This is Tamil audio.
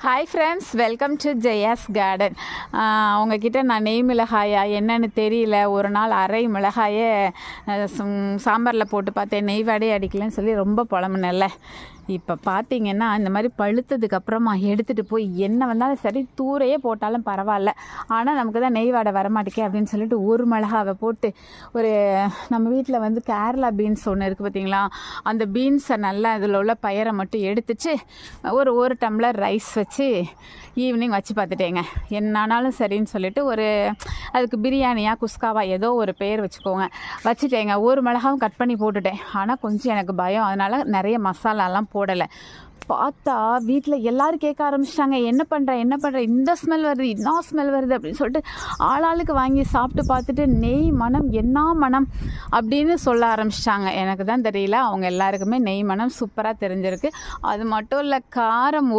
Hi friends, welcome to Jaya's garden. உங்ககிட்ட நான் நெய் மிளகாயா என்னன்னு தெரியல, ஒரு நாள் அரை மிளகாயை சாம்பாரில் போட்டு பார்த்தேன், நெய் வாடையே அடிக்கலன்னு சொல்லி ரொம்ப புலம்புனேன்ல. இப்போ பார்த்தீங்கன்னா இந்த மாதிரி பழுத்ததுக்கப்புறமா எடுத்துகிட்டு போய் என்ன வந்தாலும் சரி தூரையே போட்டாலும் பரவாயில்ல, ஆனால் நமக்கு தான் நெய் வாடை வரமாட்டேக்கே அப்படின்னு சொல்லிட்டு ஒரு மிளகாவை போட்டு ஒரு நம்ம வீட்டில் வந்து கேரளா பீன்ஸ் ஒன்று இருக்குது பார்த்தீங்களா, அந்த பீன்ஸை நல்லா இதில் உள்ள பயிரை மட்டும் எடுத்துச்சு ஒரு டம்ளர் ரைஸ் வச்சு ஈவினிங் வச்சு பார்த்துட்டேங்க. என்னானாலும் சரின்னு சொல்லிட்டு அதுக்கு பிரியாணியா குஸ்காவா ஏதோ ஒரு பேர் வச்சுக்கோங்க வச்சுட்டேங்க. ஒரு மிளகாவும் கட் பண்ணி போட்டுட்டேன். ஆனால் கொஞ்சம் எனக்கு பயம், அதனால் நிறைய மசாலாலாம் போடலை. பார்த்தா வீட்டில் எல்லோரும் கேட்க ஆரம்பிச்சிட்டாங்க, என்ன பண்ணுற இந்த ஸ்மெல் வருது, இன்னும் ஸ்மெல் வருது அப்படின்னு சொல்லிட்டு ஆளாளுக்கு வாங்கி சாப்பிட்டு பார்த்துட்டு நெய் மனம் என்ன மனம் அப்படின்னு சொல்ல ஆரம்பிச்சிட்டாங்க. எனக்கு தான் தெரியல, அவங்க எல்லாருக்குமே நெய் மனம் சூப்பராக தெரிஞ்சிருக்கு. அது மட்டும் இல்லை, காரம்